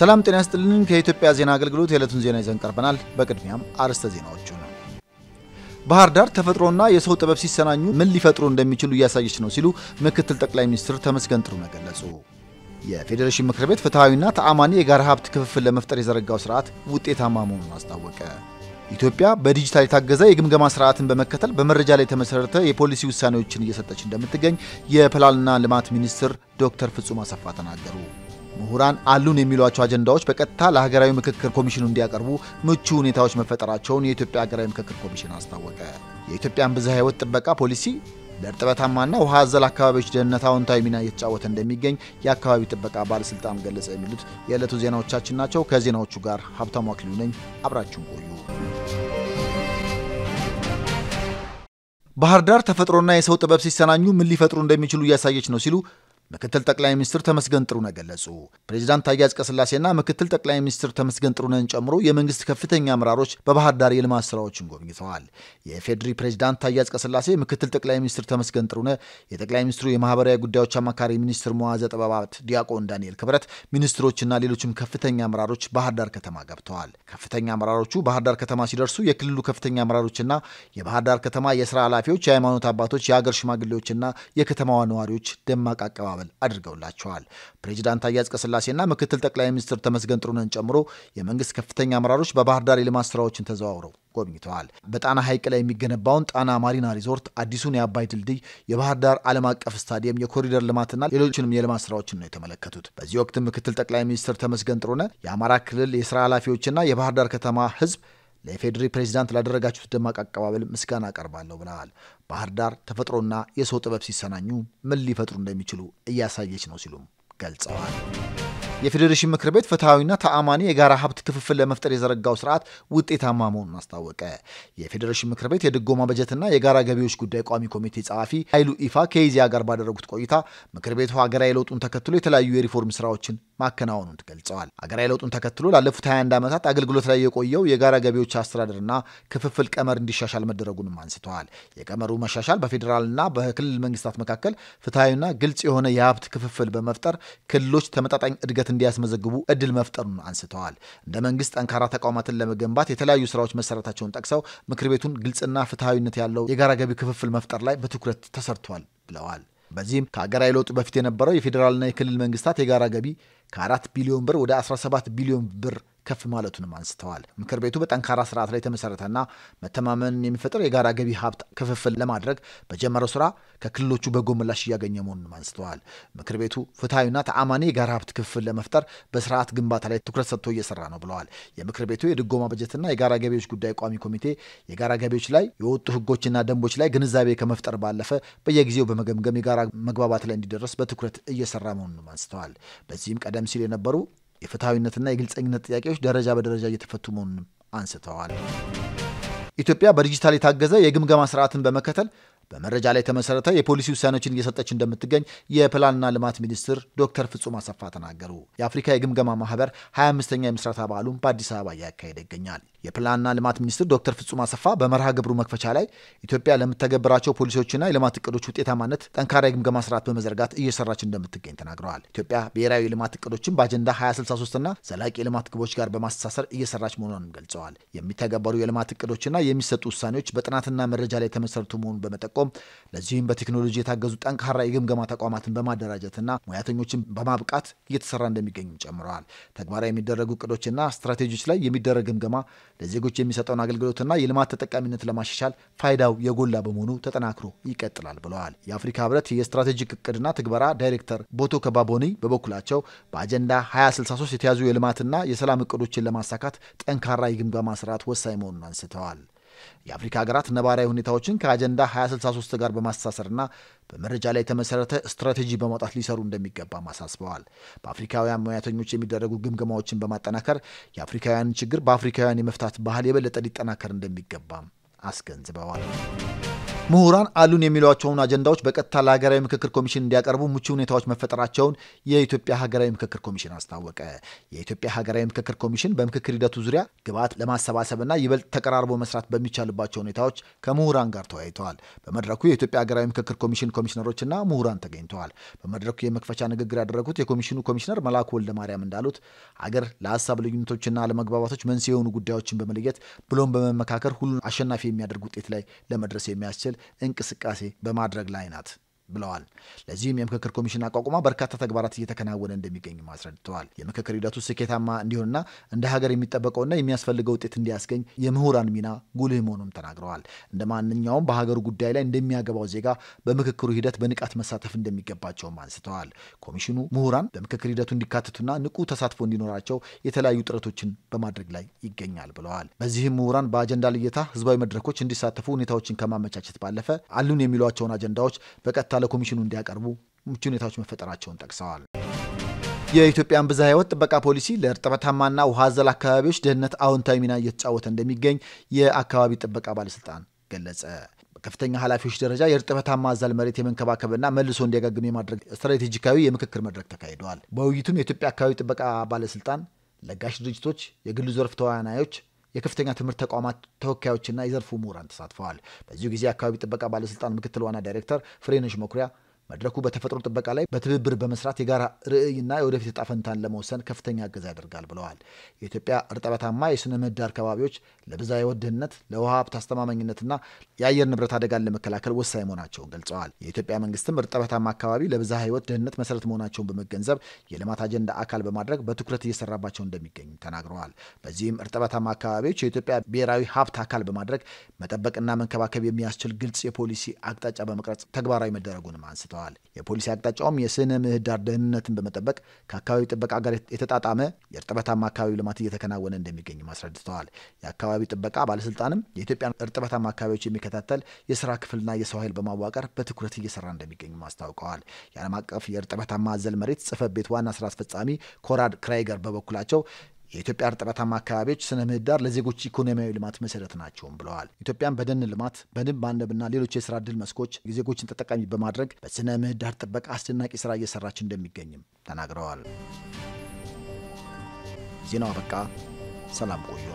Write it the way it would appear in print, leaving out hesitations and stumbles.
ሰላም ጤና ይስጥልን ከኢትዮጵያ ዜና አገልግሎት የዕለቱን ዜና ይዘን ቀርበናል። በቅድሚያም አርዕስተ ዜናዎቹ ነው። ባህር ዳር ተፈጥሮና የሰው ጥበብ ሲሰናኙ ምን ሊፈጥሩ እንደሚችሉ እያሳየች ነው ሲሉ ምክትል ጠቅላይ ሚኒስትር ተመስገን ጥሩነህ ገለጹ። የፌዴሬሽን ምክር ቤት ፍትሃዊና ተአማኒ የጋራ ሀብት ክፍፍል ለመፍጠር የዘረጋው ስርዓት ውጤታማ መሆኑን አስታወቀ። ኢትዮጵያ በዲጂታል የታገዘ የግምገማ ስርዓትን በመከተል በመረጃ ላይ የተመሰረተ የፖሊሲ ውሳኔዎችን እየሰጠች እንደምትገኝ የፕላንና ልማት ሚኒስትር ዶክተር ፍጹም አሰፋ ተናገሩ። ምሁራን አሉን የሚሏቸው አጀንዳዎች በቀጥታ ለሀገራዊ ምክክር ኮሚሽኑ እንዲያቀርቡ ምቹ ሁኔታዎች መፈጠራቸውን የኢትዮጵያ ሀገራዊ ምክክር ኮሚሽን አስታወቀ። የኢትዮጵያን ብዝሃ ሕይወት ጥበቃ ፖሊሲ ለእርጥበታማና ውሃ አዘል አካባቢዎች ደህንነት አዎንታዊ ሚና እየተጫወተ እንደሚገኝ የአካባቢ ጥበቃ ባለስልጣን ገለጸ። የሚሉት የዕለቱ ዜናዎቻችን ናቸው። ከዜናዎቹ ጋር ሀብታሙ አክሊሉ ነኝ። አብራችሁን ቆዩ። ባህር ዳር ተፈጥሮና የሰው ጥበብ ሲሰናኙ ምን ሊፈጥሩ እንደሚችሉ እያሳየች ነው ሲሉ ምክትል ጠቅላይ ሚኒስትር ተመስገን ጥሩነህ ገለጹ። ፕሬዝዳንት ታዬ አጽቀሥላሴና ምክትል ጠቅላይ ሚኒስትር ተመስገን ጥሩነህን ጨምሮ የመንግስት ከፍተኛ አመራሮች በባህር ዳር የልማት ስራዎችን ጎብኝተዋል። የፌዴሪ ፕሬዝዳንት ታዬ አጽቀሥላሴ፣ ምክትል ጠቅላይ ሚኒስትር ተመስገን ጥሩነህ፣ የጠቅላይ ሚኒስትሩ የማህበራዊ ጉዳዮች አማካሪ ሚኒስትር መዋዘ ጥበባት ዲያቆን ዳንኤል ክብረት፣ ሚኒስትሮችና ሌሎችም ከፍተኛ አመራሮች ባህር ዳር ከተማ ገብተዋል። ከፍተኛ አመራሮቹ ባህር ዳር ከተማ ሲደርሱ የክልሉ ከፍተኛ አመራሮችና የባህር ዳር ከተማ የስራ ኃላፊዎች፣ የሃይማኖት አባቶች፣ የሀገር ሽማግሌዎችና የከተማዋ ነዋሪዎች ደማቅ አቀባበል አድርገውላቸዋል። ፕሬዝዳንት ታዬ አጽቀሥላሴና ምክትል ጠቅላይ ሚኒስትር ተመስገን ጥሩነህን ጨምሮ የመንግስት ከፍተኛ አመራሮች በባህር ዳር የልማት ስራዎችን ተዘዋውረው ጎብኝተዋል። በጣና ሐይቅ ላይ የሚገነባውን ጣና ማሪና ሪዞርት፣ አዲሱን የአባይ ድልድይ፣ የባህር ዳር ዓለም አቀፍ ስታዲየም፣ የኮሪደር ልማትና ሌሎችንም የልማት ስራዎችን ነው የተመለከቱት። በዚህ ወቅት ምክትል ጠቅላይ ሚኒስትር ተመስገን ጥሩነህ የአማራ ክልል የስራ ኃላፊዎችና የባህር ዳር ከተማ ህዝብ ለፌዴሪ ፕሬዝዳንት ላደረጋችሁት ደማቅ አቀባበል ምስጋና አቀርባለሁ ብለዋል። ባህር ዳር ተፈጥሮና የሰው ጥበብ ሲሰናኙ ምን ሊፈጥሩ እንደሚችሉ እያሳየች ነው ሲሉም ገልጸዋል። የፌዴሬሽን ምክር ቤት ፍትሃዊና ተአማኒ የጋራ ሀብት ክፍፍል ለመፍጠር የዘረጋው ስርዓት ውጤታማ መሆኑን አስታወቀ። የፌዴሬሽን ምክር ቤት የድጎማ በጀትና የጋራ ገቢዎች ጉዳይ ቋሚ ኮሚቴ ጸሐፊ ኃይሉ ኢፋ ከኢዜአ ጋር ባደረጉት ቆይታ ምክር ቤቱ ሀገራዊ ለውጡን ተከትሎ የተለያዩ የሪፎርም ስራዎችን ማከናወኑን ገልጸዋል። ሀገራዊ ለውጡን ተከትሎ ላለፉት 21 ዓመታት አገልግሎት ላይ የቆየው የጋራ ገቢዎች አስተዳደርና ክፍፍል ቀመር እንዲሻሻል መደረጉንም አንስተዋል። የቀመሩ መሻሻል በፌዴራልና በክልል መንግስታት መካከል ፍትሃዊና ግልጽ የሆነ የሀብት ክፍፍል በመፍጠር ክልሎች ተመጣጣኝ እድገት እንዲያስመዘግቡ እድል መፍጠሩን አንስተዋል። እንደ መንግስት ጠንካራ ተቋማትን ለመገንባት የተለያዩ ስራዎች መሰረታቸውን ጠቅሰው ምክር ቤቱን ግልጽና ፍትሃዊነት ያለው የጋራ ገቢ ክፍፍል መፍጠር ላይ በትኩረት ተሰርቷል ብለዋል። በዚህም ከሀገራዊ ለውጥ በፊት የነበረው የፌዴራልና የክልል መንግስታት የጋራ ገቢ ከ4 ቢሊዮን ብር ወደ 17 ቢሊዮን ብር ከፍ ማለቱንም አንስተዋል። ምክር ቤቱ በጠንካራ ስርዓት ላይ የተመሰረተና መተማመን የሚፈጥር የጋራ ገቢ ሀብት ክፍፍል ለማድረግ በጀመረው ስራ ከክልሎቹ በጎ ምላሽ እያገኘ መሆኑንም አንስተዋል። ምክር ቤቱ ፍትሃዊና ተአማኒ የጋራ ሀብት ክፍፍል ለመፍጠር በስርዓት ግንባታ ላይ ትኩረት ሰጥቶ እየሰራ ነው ብለዋል። የምክር ቤቱ የድጎማ በጀትና የጋራ ገቢዎች ጉዳይ ቋሚ ኮሚቴ የጋራ ገቢዎች ላይ የወጡ ህጎችና ደንቦች ላይ ግንዛቤ ከመፍጠር ባለፈ በየጊዜው በመገምገም የጋራ መግባባት ላይ እንዲደረስ በትኩረት እየሰራ መሆኑንም አንስተዋል። በዚህም ቀደም ሲል የነበሩ የፍትሃዊነትና የግልጸኝነት ጥያቄዎች ደረጃ በደረጃ እየተፈቱ መሆኑንም አንስተዋል። ኢትዮጵያ በዲጂታል የታገዘ የግምገማ ስርዓትን በመከተል በመረጃ ላይ የተመሰረተ የፖሊሲ ውሳኔዎችን እየሰጠች እንደምትገኝ የፕላንና ልማት ሚኒስትር ዶክተር ፍጹም አሰፋ ተናገሩ። የአፍሪካ የግምገማ ማህበር 25ኛ የምስረታ በዓሉን በአዲስ አበባ እያካሄደ ይገኛል። የፕላንና ልማት ሚኒስትር ዶክተር ፍጹም አሰፋ በመርሃ ግብሩ መክፈቻ ላይ ኢትዮጵያ ለምትተገብራቸው ፖሊሲዎችና የልማት እቅዶች ውጤታማነት ጠንካራ የግምገማ ስርዓት በመዘርጋት እየሰራች እንደምትገኝ ተናግረዋል። ኢትዮጵያ ብሔራዊ የልማት እቅዶችን በአጀንዳ 2063ና ዘላቂ የልማት ግቦች ጋር በማስተሳሰር እየሰራች መሆኑን ገልጸዋል። የሚተገበሩ የልማት እቅዶችና የሚሰጡ ውሳኔዎች በጥናትና መረጃ ላይ የተመሰረቱ መሆኑን በመጠቆም ለዚህም በቴክኖሎጂ የታገዙ ጠንካራ የግምገማ ተቋማትን በማደራጀትና ሙያተኞችን በማብቃት እየተሰራ እንደሚገኙም ጨምረዋል። ተግባራዊ የሚደረጉ እቅዶችና ስትራቴጂዎች ላይ የሚደረግ ግምገማ ለዜጎች የሚሰጠውን አገልግሎትና የልማት ተጠቃሚነት ለማሻሻል ፋይዳው የጎላ በመሆኑ ተጠናክሮ ይቀጥላል ብለዋል። የአፍሪካ ህብረት የስትራቴጂክ እቅድና ትግበራ ዳይሬክተር ቦቶ ከባቦኒ በበኩላቸው በአጀንዳ 2063 የተያዙ የልማትና የሰላም እቅዶችን ለማሳካት ጠንካራ የግምገማ ስርዓት ወሳኝ መሆኑን አንስተዋል። የአፍሪካ ሀገራት ነባራዊ ሁኔታዎችን ከአጀንዳ 2063 ጋር በማስተሳሰርና በመረጃ ላይ የተመሰረተ ስትራቴጂ በማውጣት ሊሰሩ እንደሚገባ አሳስበዋል። በአፍሪካውያን ሙያተኞች የሚደረጉ ግምገማዎችን በማጠናከር የአፍሪካውያንን ችግር በአፍሪካውያን የመፍታት ባህል የበለጠ ሊጠናከር እንደሚገባም አስገንዝበዋል። ምሁራን አሉን የሚሏቸውን አጀንዳዎች በቀጥታ ለሀገራዊ ምክክር ኮሚሽን እንዲያቀርቡ ምቹ ሁኔታዎች መፈጠራቸውን የኢትዮጵያ ሀገራዊ ምክክር ኮሚሽን አስታወቀ። የኢትዮጵያ ሀገራዊ ምክክር ኮሚሽን በምክክር ሂደቱ ዙሪያ ግብዓት ለማሰባሰብና ይበልጥ ተቀራርቦ መስራት በሚቻልባቸው ሁኔታዎች ከምሁራን ጋር ተወያይተዋል። በመድረኩ የኢትዮጵያ ሀገራዊ ምክክር ኮሚሽን ኮሚሽነሮችና ምሁራን ተገኝተዋል። በመድረኩ የመክፈቻ ንግግር ያደረጉት የኮሚሽኑ ኮሚሽነር መላኩ ወልደማርያም እንዳሉት ሀገር ለሀሳብ ልዩነቶችና አለመግባባቶች መንስኤ የሆኑ ጉዳዮችን በመለየት ብሎም በመመካከር ሁሉን አሸናፊ የሚያደርግ ውጤት ላይ ለመድረስ የሚያስችል እንቅስቃሴ በማድረግ ላይ ናት ብለዋል። ለዚህም የምክክር ኮሚሽን አቋቁማ በርካታ ተግባራት እየተከናወነ እንደሚገኝ አስረድተዋል። የምክክር ሂደቱ ስኬታማ እንዲሆንና እንደ ሀገር የሚጠበቀውና የሚያስፈልገው ውጤት እንዲያስገኝ የምሁራን ሚና ጉልህ መሆኑን ተናግረዋል። እንደ ማንኛውም በሀገሩ ጉዳይ ላይ እንደሚያገባው ዜጋ በምክክሩ ሂደት በንቃት መሳተፍ እንደሚገባቸውም አንስተዋል። ኮሚሽኑ ምሁራን በምክክር ሂደቱ እንዲካተቱና ንቁ ተሳትፎ እንዲኖራቸው የተለያዩ ጥረቶችን በማድረግ ላይ ይገኛል ብለዋል። በዚህም ምሁራን በአጀንዳ ልየታ ህዝባዊ መድረኮች እንዲሳተፉ ሁኔታዎችን ከማመቻቸት ባለፈ አሉን የሚሏቸውን አጀንዳዎች በቀጥታ ለኮሚሽኑ እንዲያቀርቡ ምቹ ሁኔታዎች መፈጠራቸውን ጠቅሰዋል። የኢትዮጵያን ብዝሃ ሕይወት ጥበቃ ፖሊሲ ለእርጥበታማና ውሃ አዘል አካባቢዎች ደህንነት አዎንታዊ ሚና እየተጫወተ እንደሚገኝ የአካባቢ ጥበቃ ባለስልጣን ገለጸ። በከፍተኛ ኃላፊዎች ደረጃ የእርጥበታማ አዘል መሬት የመንከባከብና መልሶ እንዲያገግም የማድረግ ስትራቴጂካዊ የምክክር መድረክ ተካሂደዋል። በውይይቱም የኢትዮጵያ አካባቢ ጥበቃ ባለስልጣን፣ ለጋሽ ድርጅቶች፣ የግሉ ዘርፍ ተዋናዮች፣ የከፍተኛ ትምህርት ተቋማት ተወካዮችና የዘርፉ ምሁራን ተሳትፈዋል። በዚሁ ጊዜ የአካባቢ ጥበቃ ባለስልጣን ምክትል ዋና ዳይሬክተር ፍሬነሽ መኩሪያ መድረኩ በተፈጥሮ ጥበቃ ላይ በትብብር በመስራት የጋራ ርዕይና የወደፊት ዕጣ ፈንታን ለመወሰን ከፍተኛ እገዛ ያደርጋል ብለዋል። የኢትዮጵያ እርጥበታማ የስነ ምህዳር አካባቢዎች ለብዝሃ ሕይወት ደህንነት፣ ለውሃ ሀብት አስተማማኝነትና የአየር ንብረት አደጋን ለመከላከል ወሳኝ መሆናቸውን ገልጸዋል። የኢትዮጵያ መንግስትም እርጥበታማ አካባቢ ለብዝሃ ሕይወት ደህንነት መሰረት መሆናቸውን በመገንዘብ የልማት አጀንዳ አካል በማድረግ በትኩረት እየሰራባቸው እንደሚገኝ ተናግረዋል። በዚህም እርጥበታማ አካባቢዎች የኢትዮጵያ ብሔራዊ ሀብት አካል በማድረግ መጠበቅና መንከባከብ የሚያስችል ግልጽ የፖሊሲ አቅጣጫ በመቅረጽ ተግባራዊ መደረጉንም አንስተዋል። የፖሊሲ አቅጣጫውም የስነ ምህዳር ደህንነትን በመጠበቅ ከአካባቢ ጥበቃ ጋር የተጣጣመ የእርጥበታማ አካባቢ ልማት እየተከናወነ እንደሚገኝ አስረድተዋል። የአካባቢ ጥበቃ ባለስልጣንም የኢትዮጵያ እርጥበታማ አካባቢዎች የሚከታተል የስራ ክፍልና የሰው ኃይል በማዋቀር በትኩረት እየሰራ እንደሚገኝ አስታውቀዋል። የዓለም አቀፍ የእርጥበታማ አዘል መሬት ጽሕፈት ቤት ዋና ስራ አስፈጻሚ ኮራድ ክራይገር በበኩላቸው የኢትዮጵያ እርጥበታማ አካባቢዎች ስነ ምህዳር ለዜጎች ኢኮኖሚያዊ ልማት መሰረት ናቸውም ብለዋል። ኢትዮጵያን በደን ልማት፣ በንብ ማነብና ሌሎች የስራ ዕድል መስኮች ዜጎችን ተጠቃሚ በማድረግ በስነ ምህዳር ጥበቃ አስደናቂ ስራ እየሰራች እንደሚገኝም ተናግረዋል። ዜናው አበቃ። ሰላም ቆዩ።